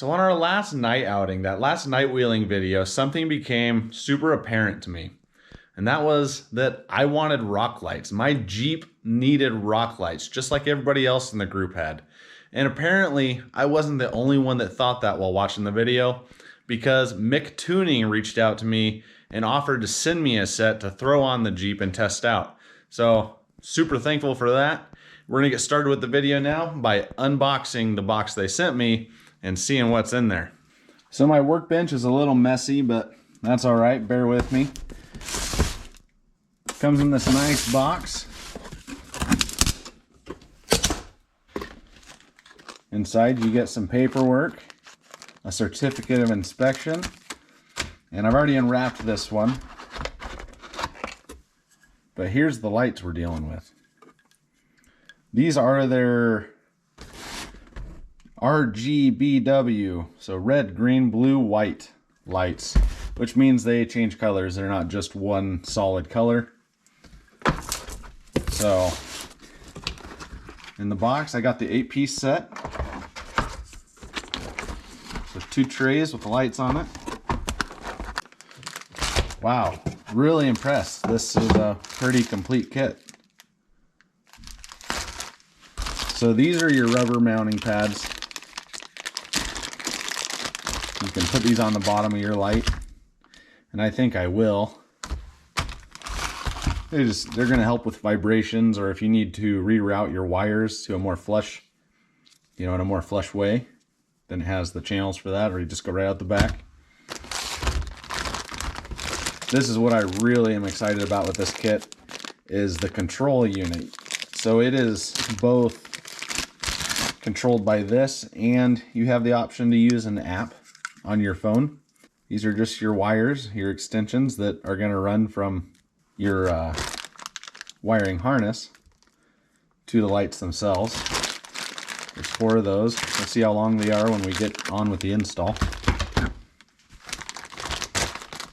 So on our last night outing, that last night wheeling video, something became super apparent to me. And that was that I wanted rock lights. My Jeep needed rock lights, just like everybody else in the group had. And apparently, I wasn't the only one that thought that while watching the video, because MICTUNING reached out to me and offered to send me a set to throw on the Jeep and test out. So, super thankful for that. We're gonna get started with the video now by unboxing the box they sent me and seeing what's in there. So my workbench is a little messy, but that's all right, bear with me. Comes in this nice box. Inside you get some paperwork, a certificate of inspection, and I've already unwrapped this one. But here's the lights we're dealing with. These are their RGBW, so red, green, blue, white lights, which means they change colors. They're not just one solid color. So in the box, I got the 8-piece set. So 2 trays with the lights on it. Wow, really impressed. This is a pretty complete kit. So these are your rubber mounting pads. You can put these on the bottom of your light, and I think I will. They're going to help with vibrations, or if you need to reroute your wires to a more flush, in a more flush way, then it has the channels for that, or you just go right out the back. This is what I really am excited about with this kit, is the control unit. So it is both controlled by this, and you have the option to use an app on your phone. These are just your wires, your extensions that are going to run from your wiring harness to the lights themselves. There's 4 of those. We'll see how long they are when we get on with the install.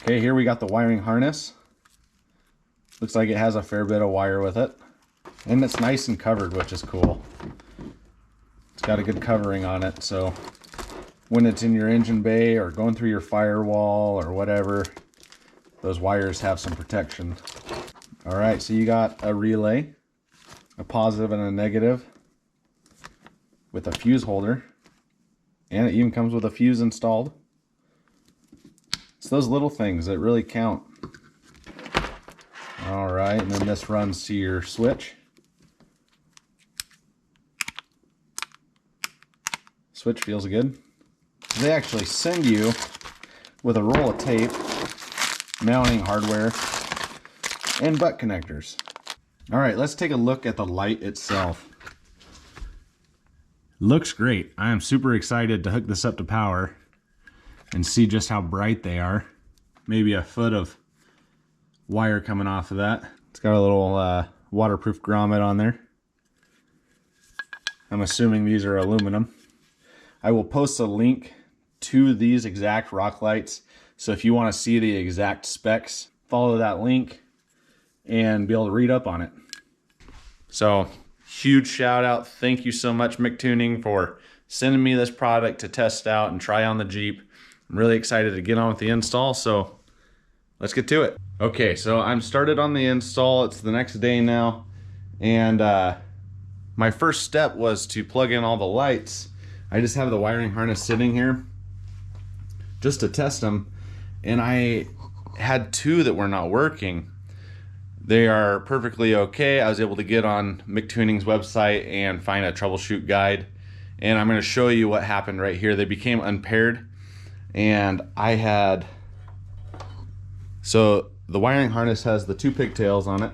Okay, here we got the wiring harness. Looks like it has a fair bit of wire with it. And it's nice and covered, which is cool. It's got a good covering on it, so when it's in your engine bay or going through your firewall or whatever, those wires have some protection. All right, so you got a relay, a positive and a negative, with a fuse holder, and it even comes with a fuse installed. It's those little things that really count. All right, and then this runs to your switch. Switch feels good. They actually send you with a roll of tape, mounting hardware, and butt connectors. All right, let's take a look at the light itself. Looks great. I am super excited to hook this up to power and see just how bright they are. Maybe a foot of wire coming off of that. It's got a little waterproof grommet on there. I'm assuming these are aluminum. I will post a link to these exact rock lights, so if you want to see the exact specs, follow that link and be able to read up on it. So huge shout out, thank you so much MICTUNING for sending me this product to test out and try on the Jeep. I'm really excited to get on with the install, so let's get to it. Okay, so I'm started on the install. It's the next day now, and my first step was to plug in all the lights. I just have the wiring harness sitting here just to test them, and I had 2 that were not working. They are perfectly okay. I was able to get on MICTUNING's website and find a troubleshoot guide, and I'm going to show you what happened right here. They became unpaired, and so the wiring harness has the 2 pigtails on it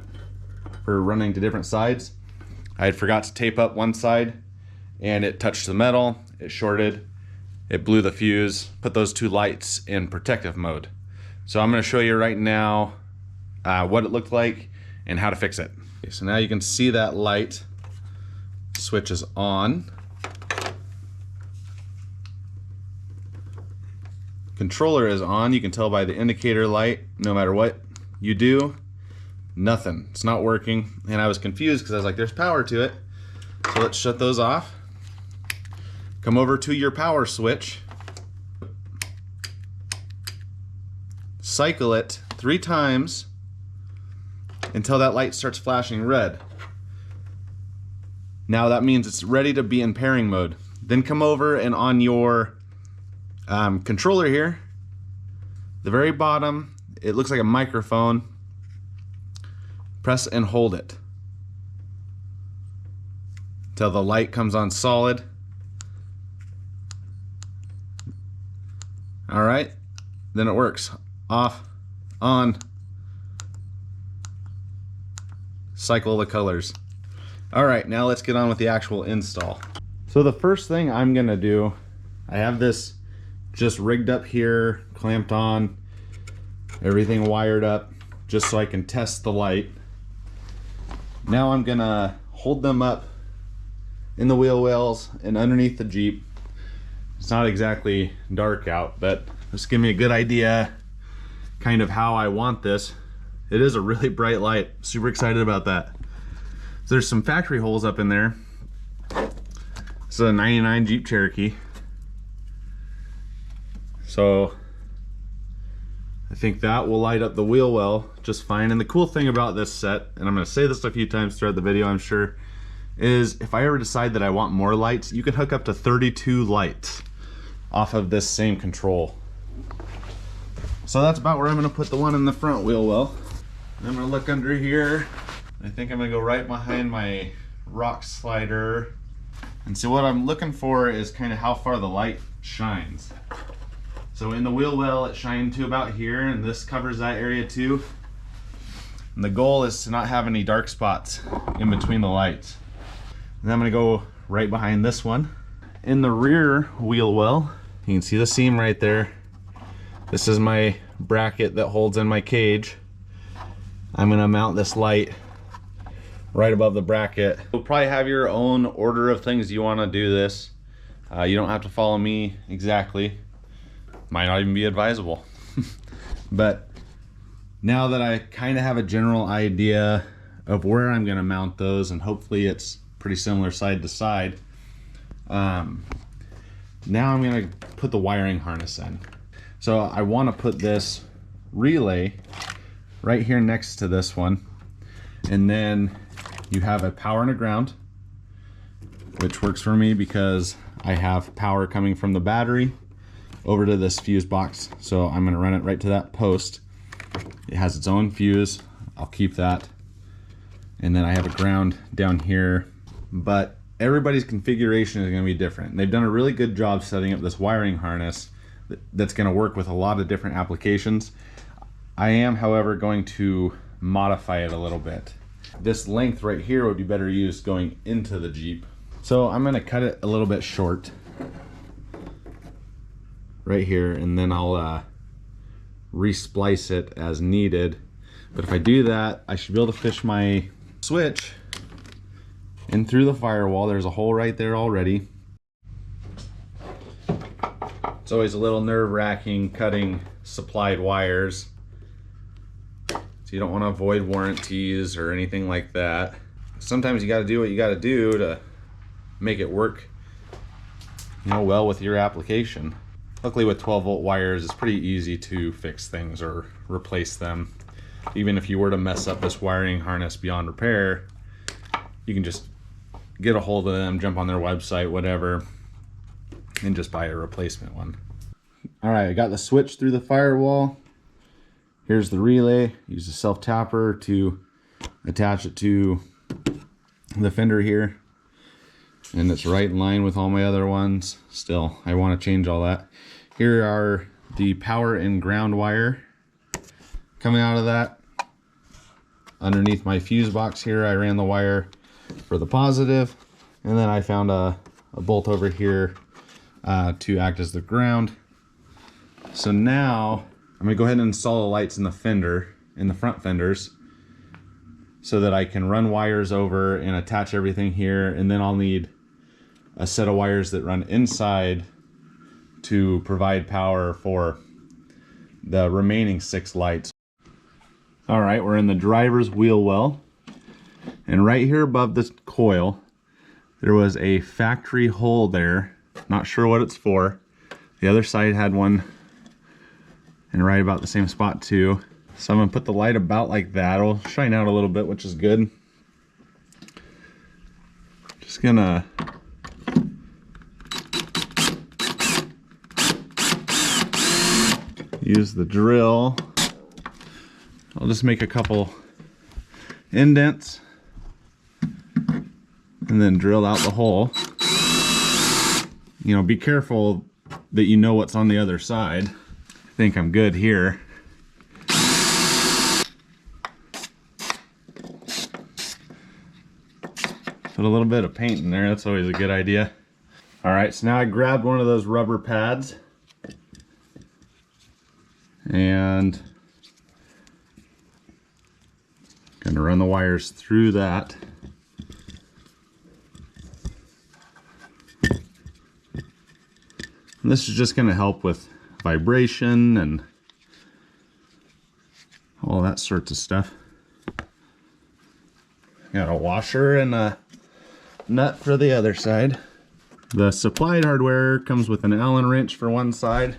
for running to different sides. I had forgot to tape up one side, and it touched the metal, it shorted, it blew the fuse, put those 2 lights in protective mode. So I'm going to show you right now what it looked like and how to fix it. Okay, so now you can see that light switch is on. Controller is on. You can tell by the indicator light, no matter what you do, nothing. It's not working. And I was confused because I was like, there's power to it. So let's shut those off. Come over to your power switch. cycle it 3 times until that light starts flashing red. Now that means it's ready to be in pairing mode. Then come over and on your controller here, the very bottom, it looks like a microphone. Press and hold it till the light comes on solid. All right, then it works. Off, on, cycle the colors. All right, now let's get on with the actual install. So the first thing I'm gonna do, I have this just rigged up here, clamped on, everything wired up, just so I can test the light. Now I'm gonna hold them up in the wheel wells and underneath the Jeep. It's not exactly dark out, but just give me a good idea kind of how I want this. It is a really bright light, super excited about that. So there's some factory holes up in there. It's a 99 Jeep Cherokee. So I think that will light up the wheel well just fine. And the cool thing about this set, and I'm gonna say this a few times throughout the video, I'm sure, is if I ever decide that I want more lights, you can hook up to 32 lights off of this same control. So that's about where I'm gonna put the one in the front wheel well. I'm gonna look under here. I think I'm gonna go right behind my rock slider. And so what I'm looking for is kind of how far the light shines. So in the wheel well, it shined to about here, and this covers that area too. And the goal is to not have any dark spots in between the lights. And I'm gonna go right behind this one. In the rear wheel well, you can see the seam right there. This is my bracket that holds in my cage. I'm gonna mount this light right above the bracket. You'll probably have your own order of things you wanna do this. You don't have to follow me exactly. Might not even be advisable. But now that I kind of have a general idea of where I'm gonna mount those, and hopefully it's pretty similar side to side, now I'm gonna put the wiring harness in. So I want to put this relay right here next to this one, and then you have a power and a ground, which works for me because I have power coming from the battery over to this fuse box. So I'm gonna run it right to that post. It has its own fuse, I'll keep that. And then I have a ground down here, but everybody's configuration is gonna be different. They've done a really good job setting up this wiring harness that's gonna work with a lot of different applications. I am, however, going to modify it a little bit. This length right here would be better used going into the Jeep. So I'm gonna cut it a little bit short right here, and then I'll re-splice it as needed. But if I do that, I should be able to fish my switch in through the firewall. There's a hole right there already. It's always a little nerve-wracking cutting supplied wires. So you don't want to avoid warranties or anything like that. Sometimes you got to do what you got to do to make it work, you know, well with your application. Luckily with 12-volt wires, it's pretty easy to fix things or replace them. Even if you were to mess up this wiring harness beyond repair, you can just get a hold of them, jump on their website, whatever, and just buy a replacement one. All right, I got the switch through the firewall. Here's the relay. Use a self-tapper to attach it to the fender here. And it's right in line with all my other ones. Still, I want to change all that. Here are the power and ground wire coming out of that. Underneath my fuse box here, I ran the wire for the positive, and then I found a bolt over here to act as the ground. So now I'm gonna go ahead and install the lights in the fender, in the front fenders, so that I can run wires over and attach everything here, and then I'll need a set of wires that run inside to provide power for the remaining 6 lights. All right, we're in the driver's wheel well, and right here above this coil there was a factory hole there. Not sure what it's for. The other side had one and right about the same spot too. So I'm gonna put the light about like that. It'll shine out a little bit, which is good. Just gonna use the drill. I'll just make a couple indents and then drill out the hole. You know, be careful that you know what's on the other side. I think I'm good here. Put a little bit of paint in there, that's always a good idea. All right, so now I grabbed one of those rubber pads and gonna run the wires through that. And this is just gonna help with vibration and all that sorts of stuff. Got a washer and a nut for the other side. The supplied hardware comes with an Allen wrench for one side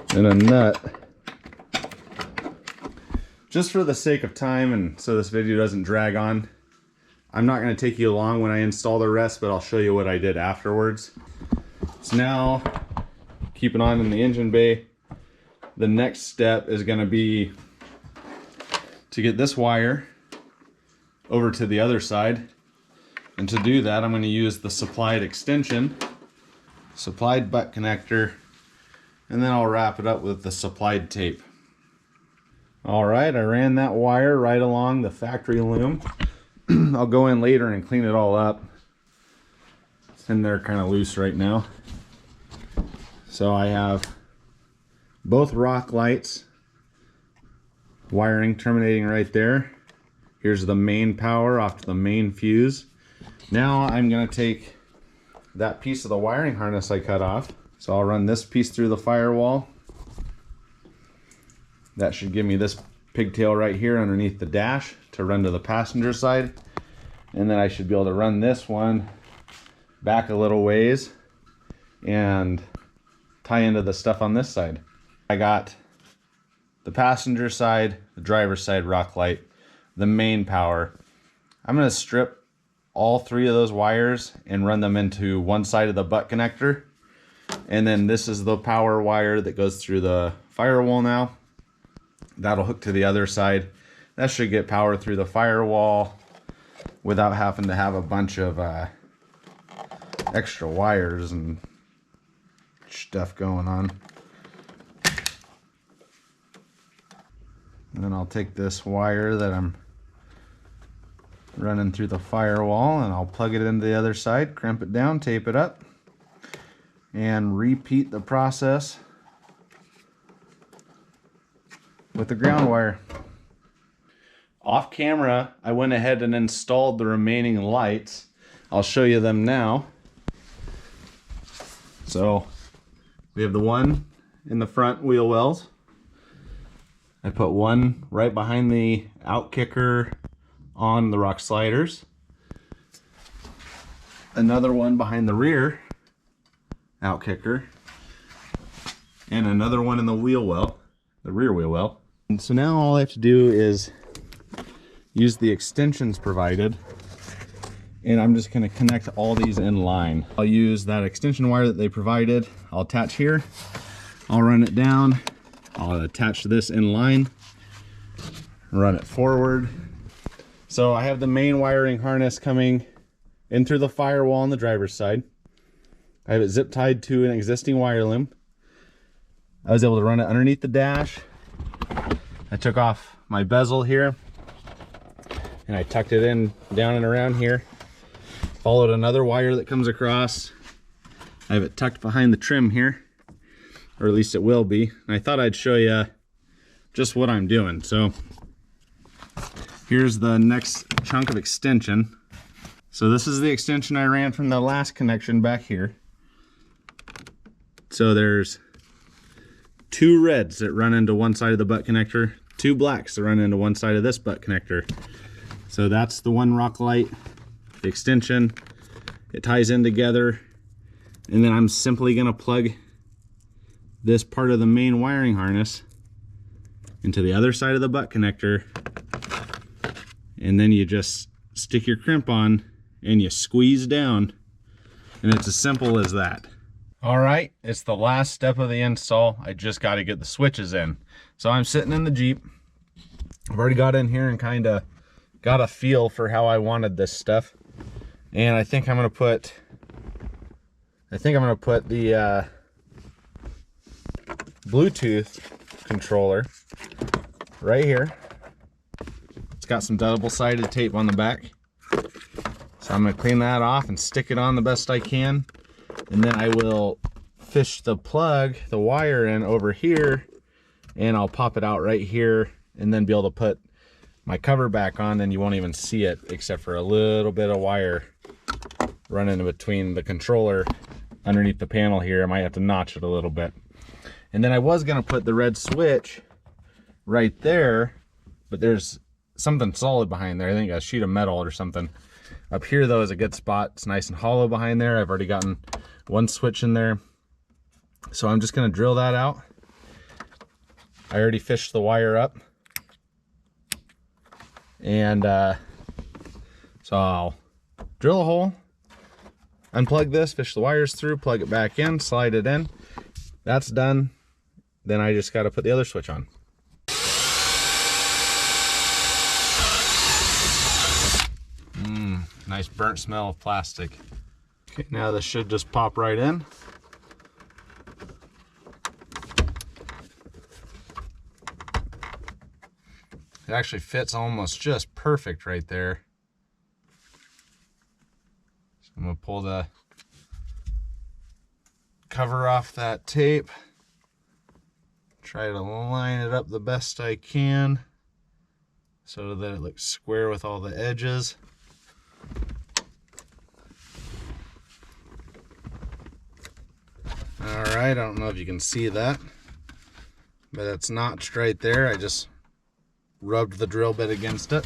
and a nut. Just for the sake of time and so this video doesn't drag on, I'm not going to take you along when I install the rest, but I'll show you what I did afterwards. So now, keeping on in the engine bay, the next step is going to be to get this wire over to the other side. And to do that, I'm going to use the supplied extension, supplied butt connector, and then I'll wrap it up with the supplied tape. All right, I ran that wire right along the factory loom. I'll go in later and clean it all up. It's in there kind of loose right now. So I have both rock lights wiring terminating right there. Here's the main power off to the main fuse. Now I'm going to take that piece of the wiring harness I cut off. So I'll run this piece through the firewall. That should give me this pigtail right here underneath the dash to run to the passenger side. And then I should be able to run this one back a little ways and tie into the stuff on this side. I got the passenger side, the driver's side rock light, the main power. I'm going to strip all three of those wires and run them into one side of the butt connector. And then this is the power wire that goes through the firewall now. That'll hook to the other side. That should get power through the firewall without having to have a bunch of extra wires and stuff going on. And then I'll take this wire that I'm running through the firewall and I'll plug it into the other side, crimp it down, tape it up, and repeat the process with the ground wire. Off camera, I went ahead and installed the remaining lights. I'll show you them now. So we have the one in the front wheel wells. I put one right behind the out kicker on the rock sliders. Another one behind the rear out kicker. And another one in the wheel well, the rear wheel well. And so now all I have to do is use the extensions provided, and I'm just going to connect all these in line. I'll use that extension wire that they provided. I'll attach here, I'll run it down, I'll attach this in line, run it forward. So I have the main wiring harness coming in through the firewall on the driver's side. I have it zip tied to an existing wire loom. I was able to run it underneath the dash. I took off my bezel here and I tucked it in down and around here. Followed another wire that comes across. I have it tucked behind the trim here, or at least it will be. And I thought I'd show you just what I'm doing. So here's the next chunk of extension. So this is the extension I ran from the last connection back here. So there's two reds that run into one side of the butt connector, two blacks that run into one side of this butt connector. So that's the one rock light, the extension. It ties in together, And then I'm simply gonna plug this part of the main wiring harness into the other side of the butt connector, and then you just stick your crimp on and you squeeze down, and it's as simple as that. All right, it's the last step of the install. I just got to get the switches in. So I'm sitting in the Jeep. I've already got in here and kind of got a feel for how I wanted this stuff. And I think I'm going to put the Bluetooth controller right here. It's got some double-sided tape on the back. So I'm going to clean that off and stick it on the best I can. And then I will fish the plug, the wire in over here, and I'll pop it out right here and then be able to put my cover back on, and you won't even see it except for a little bit of wire running between the controller underneath the panel here. I might have to notch it a little bit. And then I was going to put the red switch right there, but there's something solid behind there. I think a sheet of metal or something. Up here though is a good spot. It's nice and hollow behind there. I've already gotten one switch in there. So I'm just going to drill that out. I already fished the wire up. And so I'll drill a hole, unplug this, fish the wires through, plug it back in, slide it in. That's done. Then I just got to put the other switch on. Nice burnt smell of plastic. Okay, now this should just pop right in. It actually fits almost just perfect right there. So I'm gonna pull the cover off that tape. Try to line it up the best I can so that it looks square with all the edges. All right, I don't know if you can see that, but it's notched right there. I just rubbed the drill bit against it.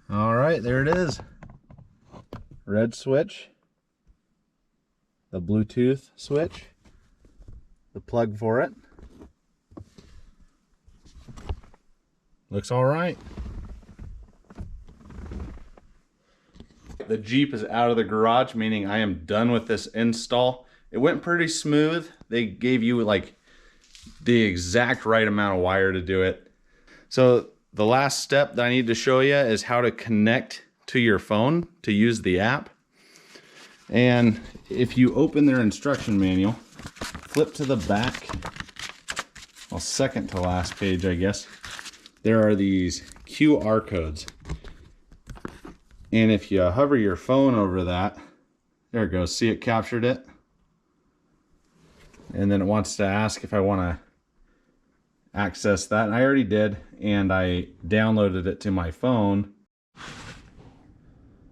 All right, there it is. Red switch, the Bluetooth switch, the plug for it. Looks all right. The Jeep is out of the garage, meaning I am done with this install. It went pretty smooth. They gave you like the exact right amount of wire to do it. So the last step that I need to show you is how to connect to your phone to use the app. And if you open their instruction manual, flip to the back, well, second to last page, I guess, there are these QR codes. And if you hover your phone over that, there it goes. See, it captured it. And then it wants to ask if I want to access that. And I already did, and I downloaded it to my phone.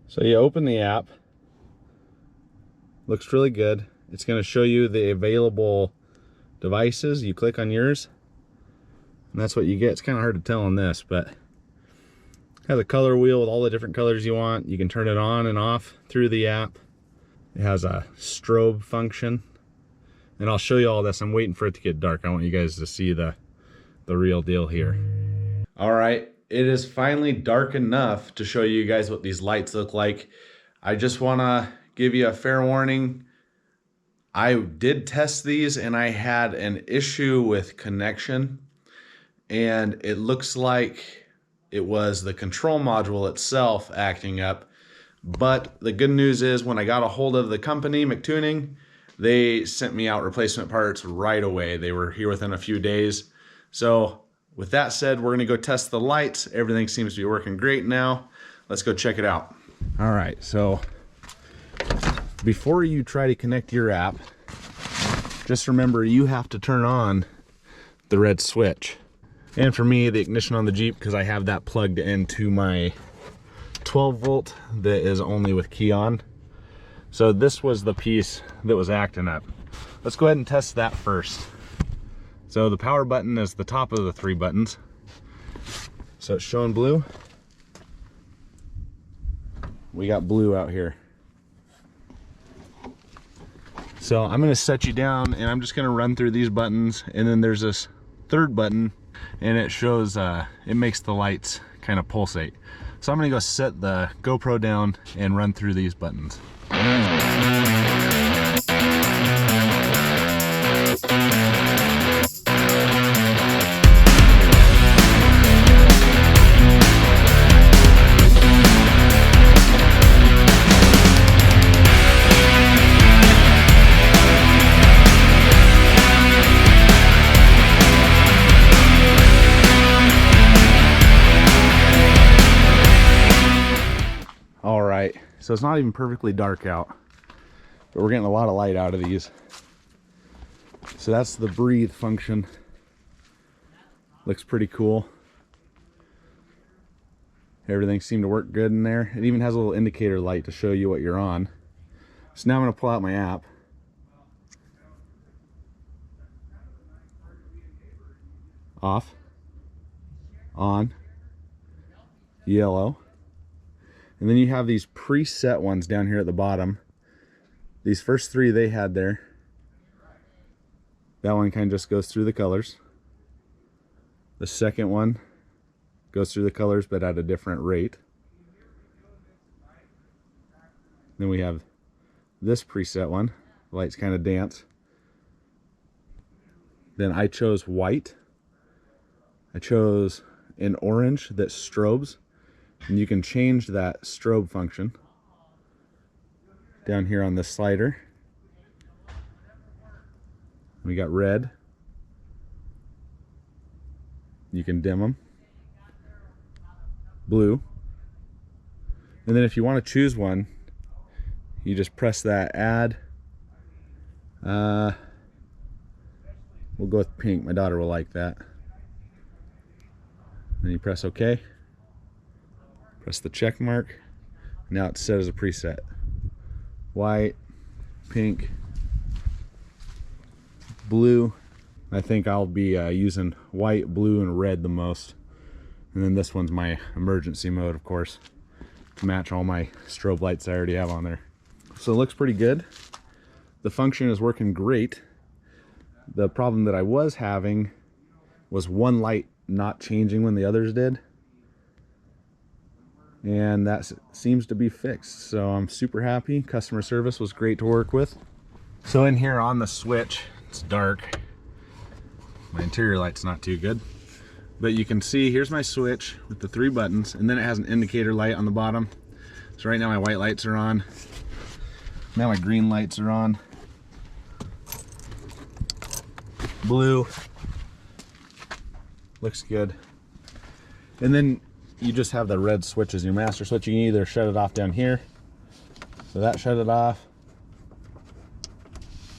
So you open the app. Looks really good. It's going to show you the available devices. You click on yours, and that's what you get. It's kind of hard to tell on this, but it has a color wheel with all the different colors you want. You can turn it on and off through the app. It has a strobe function, and I'll show you all this. I'm waiting for it to get dark. I want you guys to see the real deal here. All right, it is finally dark enough to show you guys what these lights look like. I just want to give you a fair warning. I did test these and I had an issue with connection, and it looks like it was the control module itself acting up. But the good news is, when I got a hold of the company, MICTUNING, they sent me out replacement parts right away. They were here within a few days. So with that said, we're gonna go test the lights. Everything seems to be working great now. Let's go check it out. All right, so before you try to connect your app, just remember you have to turn on the red switch. And for me, the ignition on the Jeep, because I have that plugged into my 12 volt that is only with key on. So this was the piece that was acting up. Let's go ahead and test that first. So the power button is the top of the 3 buttons. So it's showing blue. we got blue out here. So I'm going to set you down and I'm just going to run through these buttons, and then there's this third button and it shows it makes the lights kind of pulsate. So I'm going to go set the GoPro down and run through these buttons. So it's not even perfectly dark out, but we're getting a lot of light out of these. So that's the breathe function. Looks pretty cool. Everything seemed to work good in there. It even has a little indicator light to show you what you're on. So now I'm going to pull out my app. Off, on, yellow. And then you have these preset ones down here at the bottom. These first three they had there. That one kind of just goes through the colors. The second one goes through the colors but at a different rate. Then we have this preset one. The lights kind of dance. Then I chose white. I chose an orange that strobes. And you can change that strobe function down here on this slider. We got red. You can dim them. Blue. And then if you want to choose one, you just press that add. We'll go with pink. My daughter will like that. Then you press OK. Press the check mark. Now it's set as a preset. White, pink, blue. I think I'll be using white, blue, and red the most. And then this one's my emergency mode, of course, to match all my strobe lights I already have on there. So it looks pretty good. The function is working great. The problem that I was having was one light not changing when the others did. And that seems to be fixed, so I'm super happy. Customer service was great to work with. So in here on the switch, it's dark. My interior light's not too good, but you can see here's my switch with the 3 buttons, and then it has an indicator light on the bottom. So right now my white lights are on. Now my green lights are on. Blue. Looks good. And then you just have the red switches. Your master switch, you can either shut it off down here. So that shut it off.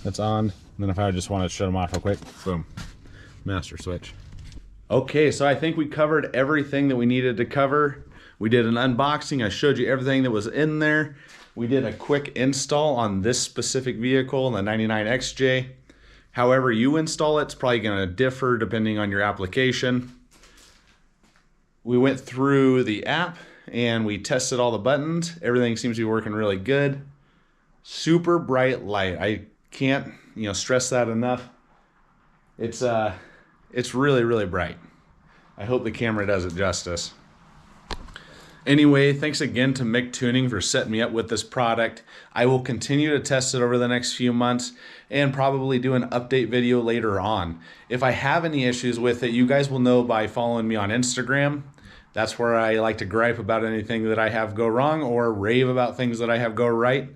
That's on. And then if I just want to shut them off real quick, boom, master switch. Okay, so I think we covered everything that we needed to cover. We did an unboxing. I showed you everything that was in there. We did a quick install on this specific vehicle, the 99XJ. However you install it, it's probably going to differ depending on your application. We went through the app and we tested all the buttons. Everything seems to be working really good. Super bright light. I can't, stress that enough. It's really, really bright. I hope the camera does it justice. Anyway, thanks again to MICTUNING for setting me up with this product. I will continue to test it over the next few months and probably do an update video later on. If I have any issues with it, you guys will know by following me on Instagram. That's where I like to gripe about anything that I have go wrong or rave about things that I have go right.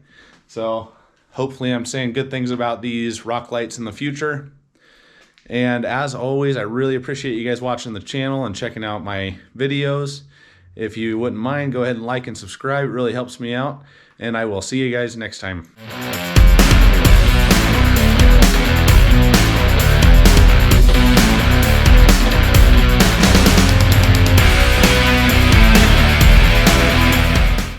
So hopefully I'm saying good things about these rock lights in the future. And as always, I really appreciate you guys watching the channel and checking out my videos. If you wouldn't mind, go ahead and like and subscribe. It really helps me out. And I will see you guys next time.